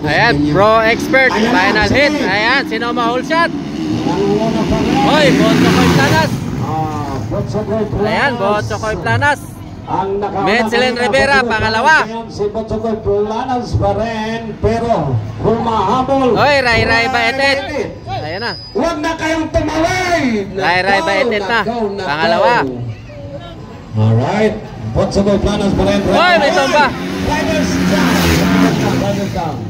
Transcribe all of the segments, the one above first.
Ayan, pro expert, final hit. Ayan, sino ma-hole shot? Hoy, Botsokoy Planas. Ayan, Botsokoy Planas. Metzelin Rivera, pangalawa. Si Botsokoy Planas pa rin, pero humahabol. Hoy, Ray Baetet. Ayan na. Huwag na kayong tumaway. Ray Baetet na, pangalawa. Alright, Botsokoy Planas pa rin. Hoy, may tumba. Riders down.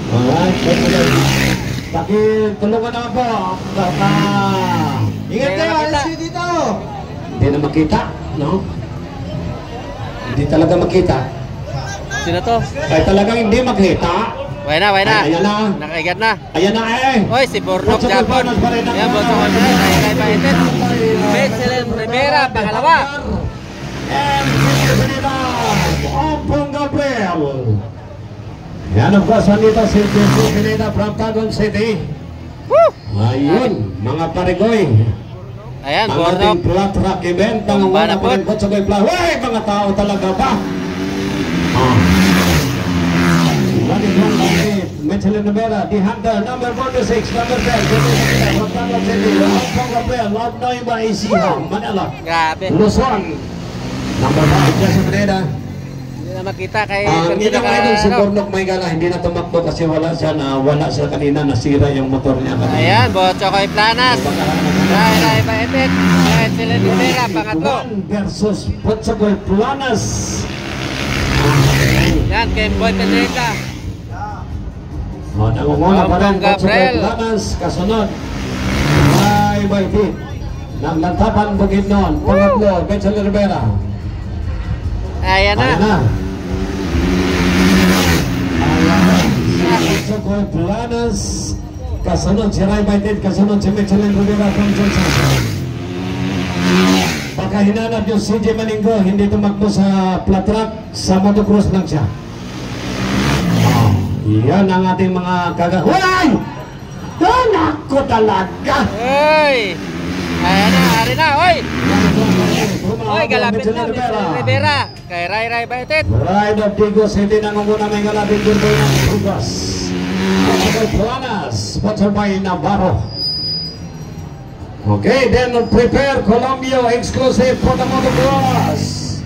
Alright, pakitulungan naman po. Ingat kayo, alis kayo dito. Hindi na makita, no? Hindi talaga makita. Sino to? Kaya talagang hindi makita. Wala na. Ayan na. Nakaigat na. Ayan na eh. Hoy, si Bornok Japon. Ayan, Botsokoy Planas. Ray Baetet. Metzelin Rivera, pangalawa. And Ompong Gabriel. Yan of course, nandito si Pineda from Tagum City. Ayun, mga parigoy. Ayan, ang Bornok. ating flat track event. Pangunguna pa rin Botsokoy Planas. Uy, mga tao talaga ba? Metzelin Rivera, the hunter, number 46, number 10, from Tagum City. Ompong Gabriel, Lord Noiba, Isiha, Manila. Grabe. Luzon. Number 5, Jesse Pineda. Hindi na makita kay Hindi na kayo si Bornok Maygala, hindi na tumakbo kasi wala siya kanina, nasira yung motor niya kanina. Ayan, Botsokoy Planas. Ray Baetet. Metzelin Rivera, pangatlo. Versus Botsokoy Planas. Yan, kay Boy Pedrega. Nangunguna pa rin Ompong Botsokoy Gabriel. Planas, kasunod Ray Baetet ng Lantapan Bukidnon, pangatlo Metzelin Rivera. Ayan na. Botsokoy Planas, kasunod si Ray Baetet, kasunod si Metzelin Rivera from Johnson. Baka hinanap yung CJ Maninggo, hindi tumakbo sa flat track, sa motocross lang siya. Yan ang ating mga Hoy! Anak ko talaga! Hoy! Ayan na, hari na, hoy! Hoy, galapit na, Metzelin Rivera. Kay Ray Baetet. Ride of Digos, hindi nangunguna may galapit din po ng Digos. Botsokoy Planas, sponsored by Navarro. Okay, then prepare Colombia exclusive for the motocross.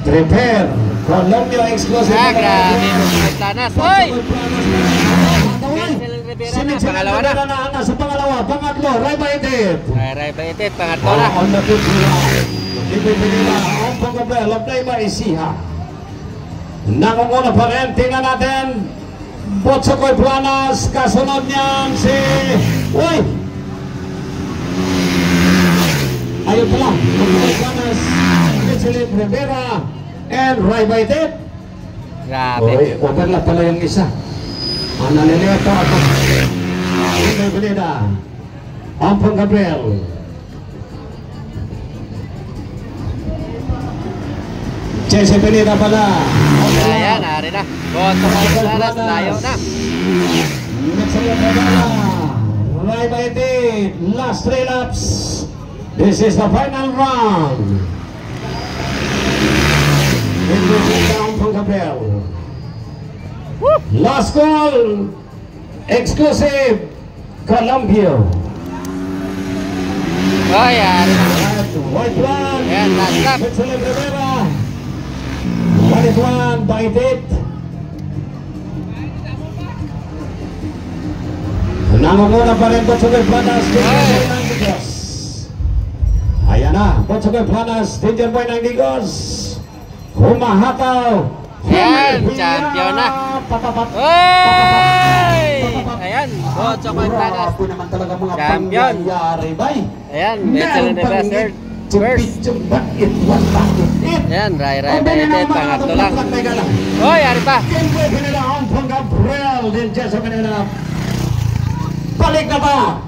Prepare Colombia exclusive for the Grabe, motocross. Botsokoy Planas. Hoy! Metzelin Rivera na, pangalawa na. Sa pangalawa, pangatlo, Ray Baetet. Ray Baetet, pangatlo na. On the fifth round, ipipinila ang Pangabel, Labnayba, Isiha. Nakunguna pa rin, tingnan natin. Botsokoy Planas, kasunod niyan si... Uy! Ayun pala, Botsokoy Planas, Metzelin Rivera, and Ray Baetet. Grabe. Uy, overlap pala yung isa. Nalilito ako. Ito Pineda. Ompong Gabriel. Jesse Pineda pala. Ayan, hari na. Botsokoy Planas, layo na. Metzelin Rivera. Ray Baetet. Last 3 laps. This is the final round. Ompong Gabriel. Last call, exclusive, Colombia. Hoy, hari na. White one, Ayan, last lap. Metzelin Rivera. White one, Baetet. Nangunguna pa rin Botsokoy Planas, Danger Boy ng Digos. Ayan na, Botsokoy Planas, Danger Boy ng Digos. Humahataw. Ayan, champion na. Hoy! Ayan, Botsokoy Planas. Champion. Ayan, Metzelin Rivera third. First. Ayan, Ray Baetet, pangatlo lang. Hoy, hari pa. Balik na ba?